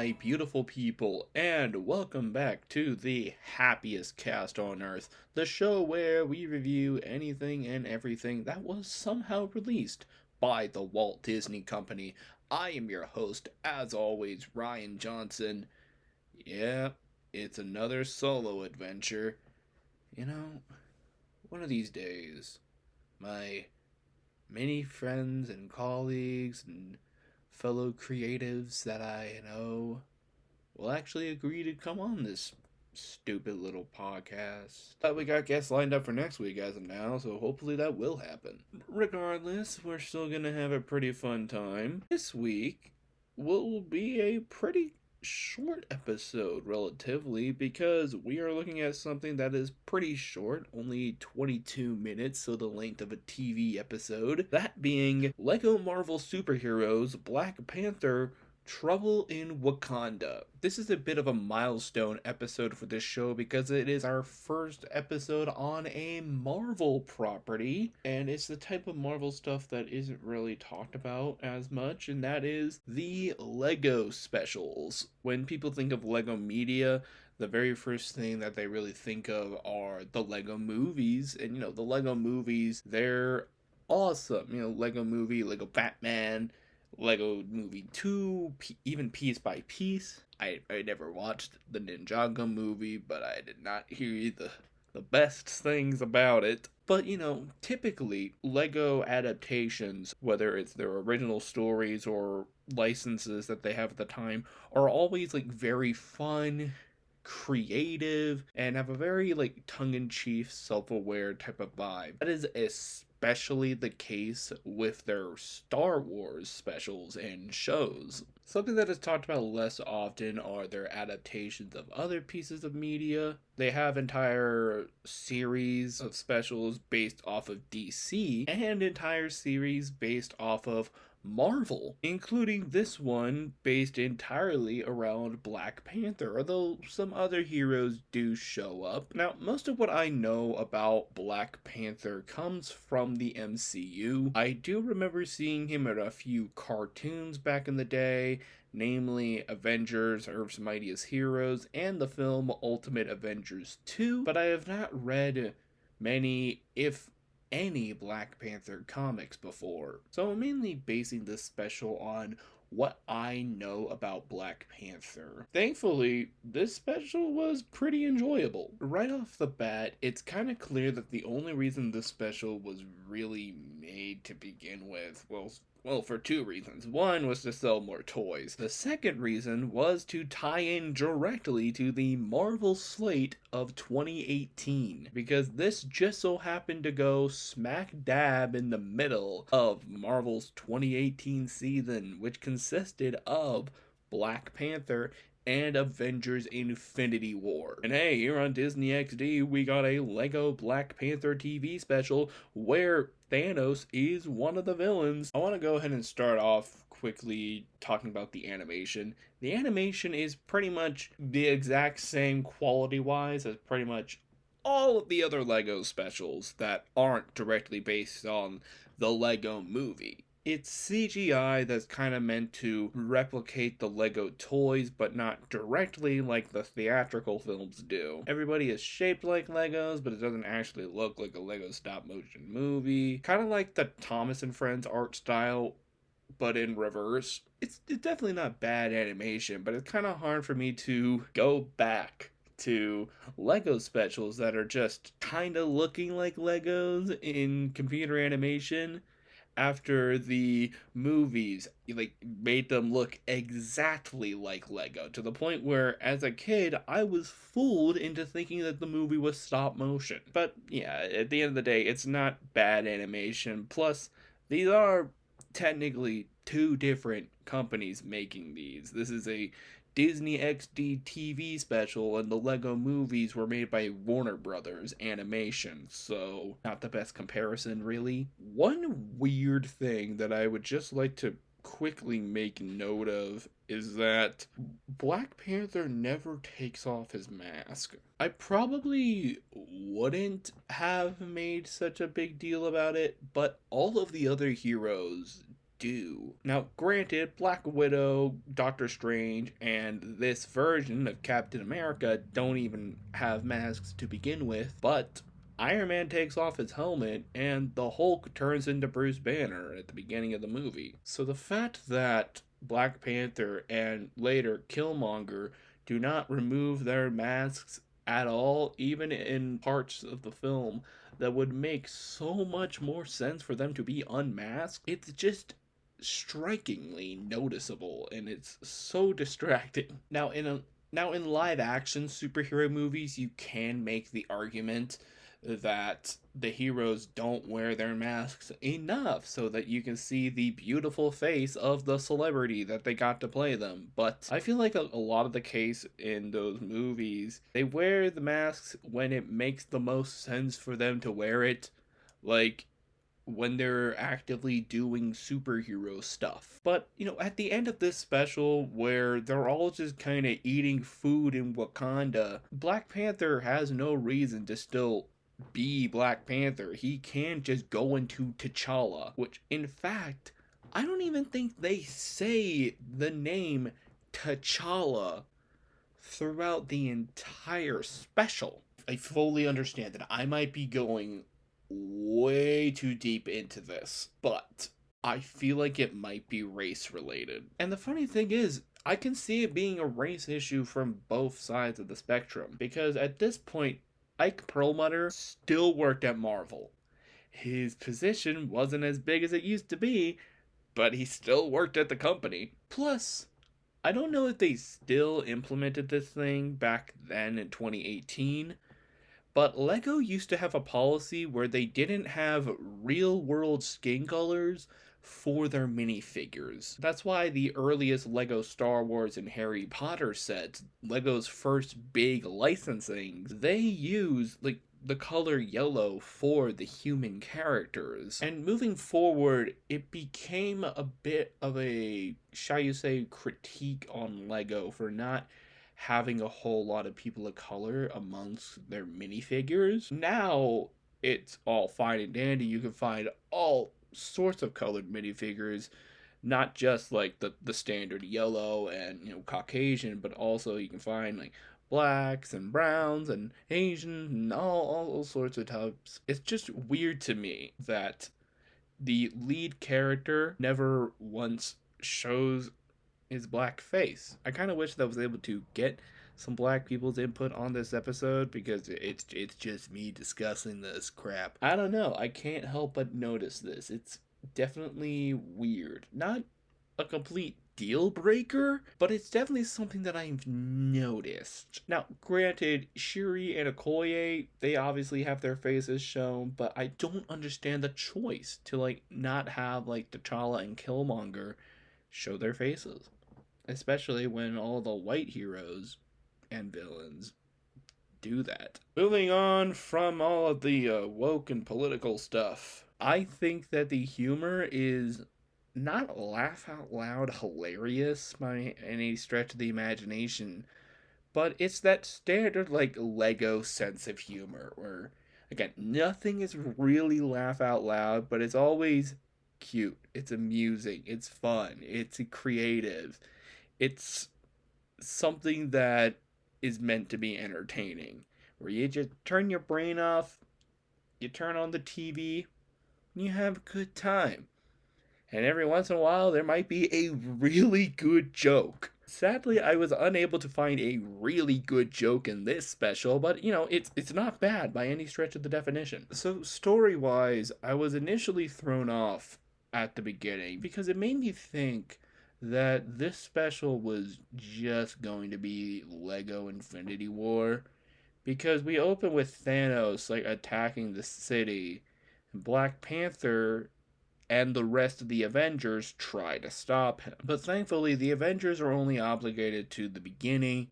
my beautiful people, and welcome back to the Happiest Cast on Earth, the show where we review anything and everything that was somehow released by the Walt Disney Company. I am your host, as always, Ryan Johnson. Yeah, it's another solo adventure. You know, one of these days, my many friends and colleagues and fellow creatives that I know will actually agree to come on this stupid little podcast. But we got guests lined up for next week as of now, so hopefully that will happen. Regardless, we're still gonna have a pretty fun time. This week will be a pretty short episode relatively because we are looking at something that is pretty short, only 22 minutes, so the length of a TV episode. That being Lego Marvel Suoer Heroes Black Panther Trouble in Wakanda. This is a bit of a milestone episode for this show because it is our first episode on a Marvel property, and it's the type of Marvel stuff that isn't really talked about as much, and that is the Lego specials. When people think of Lego media, the very first thing that they really think of are the Lego movies, and the Lego movies, they're awesome. Lego movie, Lego Batman, Lego Movie 2, even Piece by Piece. I never watched the Ninjago movie, but I did not hear the best things about it. But, typically, Lego adaptations, whether it's their original stories or licenses that they have at the time, are always, very fun, creative, and have a very, tongue-in-cheek, self-aware type of vibe. That is especially the case with their Star Wars specials and shows. Something that is talked about less often are their adaptations of other pieces of media. They have entire series of specials based off of DC and entire series based off of Marvel, including this one based entirely around Black Panther, although some other heroes do show up. Now, most of what I know about Black Panther comes from the MCU. I do remember seeing him in a few cartoons back in the day, namely Avengers Earth's Mightiest Heroes and the film Ultimate Avengers 2, but I have not read many, if any, Black Panther comics before. So I'm mainly basing this special on what I know about Black Panther. Thankfully, this special was pretty enjoyable. Right off the bat, it's kind of clear that the only reason this special was really made to begin with, well, for two reasons. One was to sell more toys. The second reason was to tie in directly to the Marvel slate of 2018, because this just so happened to go smack dab in the middle of Marvel's 2018 season, which consisted of Black Panther and Avengers Infinity War. And hey, here on Disney XD, we got a Lego Black Panther TV special where Thanos is one of the villains. I want to go ahead and start off quickly talking about the animation. The animation is pretty much the exact same quality-wise as pretty much all of the other Lego specials that aren't directly based on the Lego movie. It's CGI that's kind of meant to replicate the Lego toys, but not directly like the theatrical films do. Everybody is shaped like Legos, but it doesn't actually look like a Lego stop-motion movie. Kind of like the Thomas and Friends art style, but in reverse. It's definitely not bad animation, but it's kind of hard for me to go back to Lego specials that are just kind of looking like Legos in computer animation after the movies made them look exactly like Lego, to the point where as a kid I was fooled into thinking that the movie was stop motion. But yeah, at the end of the day, it's not bad animation. Plus, these are technically two different companies making these. This is a Disney XD TV special, and the Lego movies were made by Warner Brothers Animation, so not the best comparison, really. One weird thing that I would just like to quickly make note of is that Black Panther never takes off his mask. I probably wouldn't have made such a big deal about it, but all of the other heroes do. Now, granted, Black Widow, Doctor Strange, and this version of Captain America don't even have masks to begin with, but Iron Man takes off his helmet and the Hulk turns into Bruce Banner at the beginning of the movie. So the fact that Black Panther and later Killmonger do not remove their masks at all, even in parts of the film that would make so much more sense for them to be unmasked, it's just strikingly noticeable and it's so distracting. Now in live action superhero movies, you can make the argument that the heroes don't wear their masks enough so that you can see the beautiful face of the celebrity that they got to play them. But I feel like a lot of the case in those movies, they wear the masks when it makes the most sense for them to wear it. Like, when they're actively doing superhero stuff. But, at the end of this special, where they're all just kind of eating food in Wakanda, Black Panther has no reason to still be Black Panther. He can just go into T'Challa, which, in fact, I don't even think they say the name T'Challa throughout the entire special. I fully understand that I might be going way too deep into this, but I feel like it might be race related. And the funny thing is, I can see it being a race issue from both sides of the spectrum, because at this point, Ike Perlmutter still worked at Marvel. His position wasn't as big as it used to be, but he still worked at the company. Plus, I don't know if they still implemented this thing back then in 2018, but LEGO used to have a policy where they didn't have real world skin colors for their minifigures. That's why the earliest LEGO Star Wars and Harry Potter sets, LEGO's first big licensing, they use the color yellow for the human characters. And moving forward, it became a bit of a, shall you say, critique on LEGO for not having a whole lot of people of color amongst their minifigures. Now it's all fine and dandy. You can find all sorts of colored minifigures, not just like the standard yellow and Caucasian, but also you can find like blacks and browns and Asian and all sorts of types. It's just weird to me that the lead character never once shows his black face. I kind of wish that I was able to get some black people's input on this episode, because it's just me discussing this crap. I don't know. I can't help but notice this. It's definitely weird. Not a complete deal breaker, but it's definitely something that I've noticed. Now, granted, Shuri and Okoye, they obviously have their faces shown, but I don't understand the choice to not have T'Challa and Killmonger show their faces, especially when all the white heroes and villains do that. Moving on from all of the woke and political stuff, I think that the humor is not laugh out loud hilarious by any stretch of the imagination, but it's that standard Lego sense of humor where, again, nothing is really laugh out loud, but it's always cute, it's amusing, it's fun, it's creative, it's something that is meant to be entertaining, where you just turn your brain off, you turn on the TV, and you have a good time. And every once in a while there might be a really good joke. Sadly, I was unable to find a really good joke in this special, but it's not bad by any stretch of the definition. So story-wise, I was initially thrown off at the beginning because it made me think that this special was just going to be Lego Infinity War, because we open with Thanos attacking the city, and Black Panther and the rest of the Avengers try to stop him. But thankfully, the Avengers are only obligated to the beginning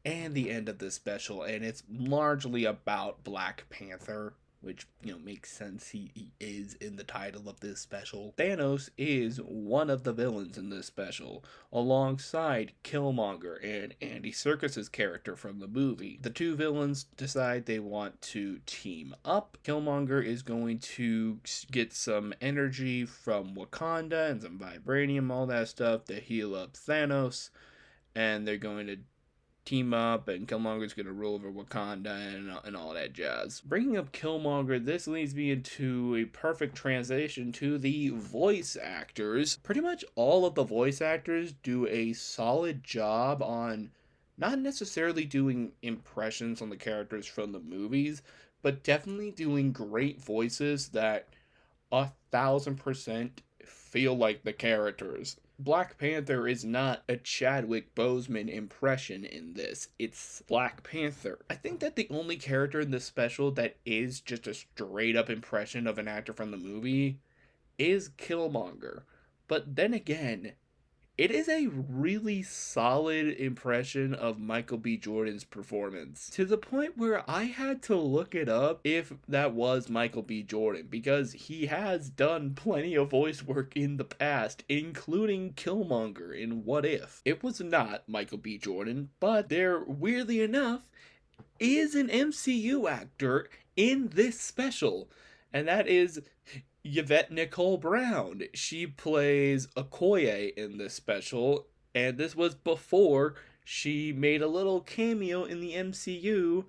and the end of this special, and it's largely about Black Panther. which, makes sense. He is in the title of this special. Thanos is one of the villains in this special, alongside Killmonger and Andy Serkis's character from the movie. The two villains decide they want to team up. Killmonger is going to get some energy from Wakanda and some vibranium, all that stuff, to heal up Thanos, and they're going to team up, and Killmonger's going to rule over Wakanda and all that jazz. Bringing up Killmonger, this leads me into a perfect transition to the voice actors. Pretty much all of the voice actors do a solid job on not necessarily doing impressions on the characters from the movies, but definitely doing great voices that 1,000% feel like the characters. Black Panther is not a Chadwick Boseman impression in this. It's Black Panther. I think that the only character in this special that is just a straight up impression of an actor from the movie is Killmonger. But then again, it is a really solid impression of Michael B. Jordan's performance, to the point where I had to look it up if that was Michael B. Jordan, because he has done plenty of voice work in the past, including Killmonger in What If. It was not Michael B. Jordan, but there, weirdly enough, is an MCU actor in this special, and that is Yvette Nicole Brown. She plays Okoye in this special, and this was before she made a little cameo in the MCU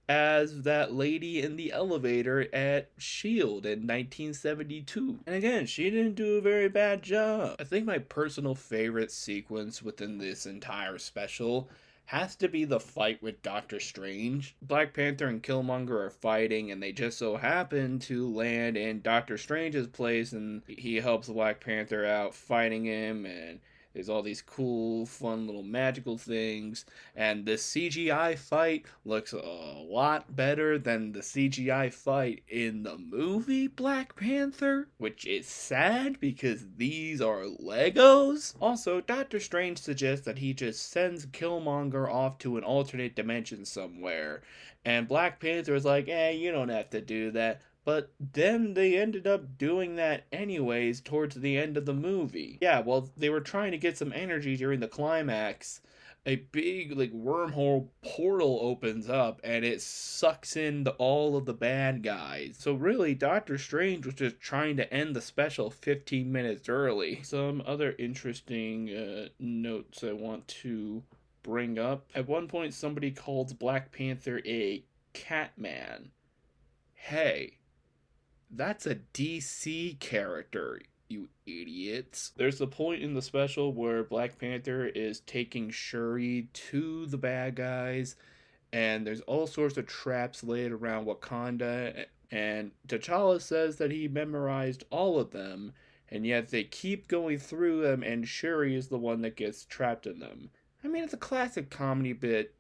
as that lady in the elevator at S.H.I.E.L.D. in 1972. And again, she didn't do a very bad job. I think my personal favorite sequence within this entire special has to be the fight with Doctor Strange. Black Panther and Killmonger are fighting, and they just so happen to land in Doctor Strange's place, and he helps Black Panther out fighting him, and there's all these cool, fun little magical things, and this CGI fight looks a lot better than the CGI fight in the movie Black Panther, which is sad because these are Legos. Also, Doctor Strange suggests that he just sends Killmonger off to an alternate dimension somewhere, and Black Panther is like, you don't have to do that. But then they ended up doing that anyways towards the end of the movie. Yeah, well, they were trying to get some energy during the climax. A big, wormhole portal opens up, and it sucks in all of the bad guys. So really, Doctor Strange was just trying to end the special 15 minutes early. Some other interesting notes I want to bring up. At one point, somebody calls Black Panther a Catman. Hey, that's a DC character, you idiots. There's a point in the special where Black Panther is taking Shuri to the bad guys, and there's all sorts of traps laid around Wakanda, and T'Challa says that he memorized all of them, and yet they keep going through them, and Shuri is the one that gets trapped in them. I mean, it's a classic comedy bit,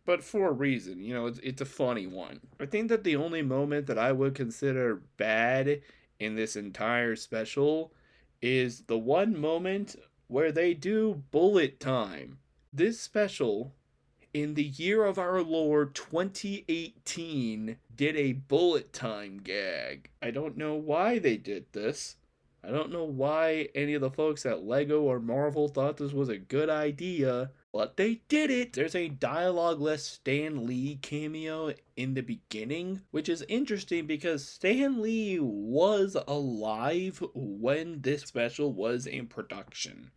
but for a reason, it's a funny one. I think that the only moment that I would consider bad in this entire special is the one moment where they do bullet time. This special, in the year of our Lord 2018, did a bullet time gag. I don't know why they did this. I don't know why any of the folks at Lego or Marvel thought this was a good idea, but they did it. There's a dialogue-less Stan Lee cameo in the beginning, which is interesting because Stan Lee was alive when this special was in production,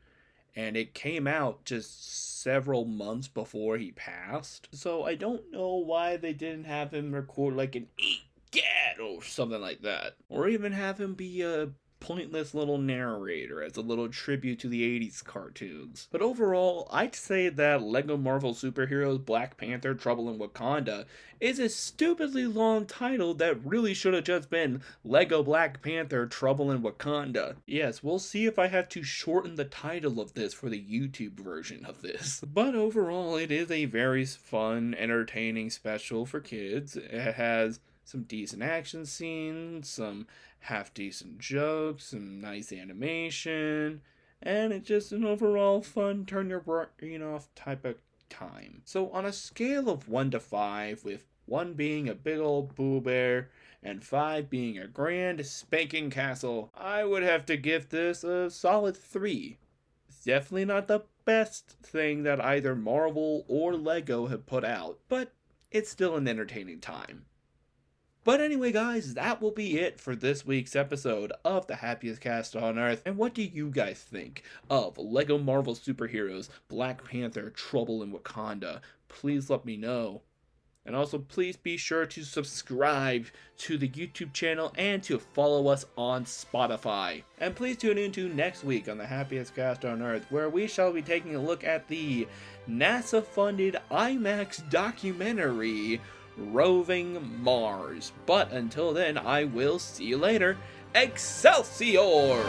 and it came out just several months before he passed. So I don't know why they didn't have him record like an "Egad" or something like that, or even have him be a pointless little narrator as a little tribute to the 80s cartoons. But overall, I'd say that Lego Marvel Suoer Heroes Black Panther Trouble in Wakanda is a stupidly long title that really should have just been Lego Black Panther Trouble in Wakanda. Yes, we'll see if I have to shorten the title of this for the YouTube version of this. But overall, it is a very fun, entertaining special for kids. It has some decent action scenes, some half-decent jokes, some nice animation, and it's just an overall fun, turn your brain off type of time. So on a scale of 1 to 5, with 1 being a big old Boo Bear, and 5 being a grand spanking castle. I would have to give this a solid 3. It's definitely not the best thing that either Marvel or Lego have put out, but it's still an entertaining time. But anyway, guys, that will be it for this week's episode of the Happiest Cast on Earth. And what do you guys think of Lego Marvel Superheroes, Black Panther, Trouble in Wakanda? Please let me know. And also, please be sure to subscribe to the YouTube channel and to follow us on Spotify. And please tune in to next week on the Happiest Cast on Earth, where we shall be taking a look at the NASA-funded IMAX documentary, Roving Mars. But until then, I will see you later. Excelsior!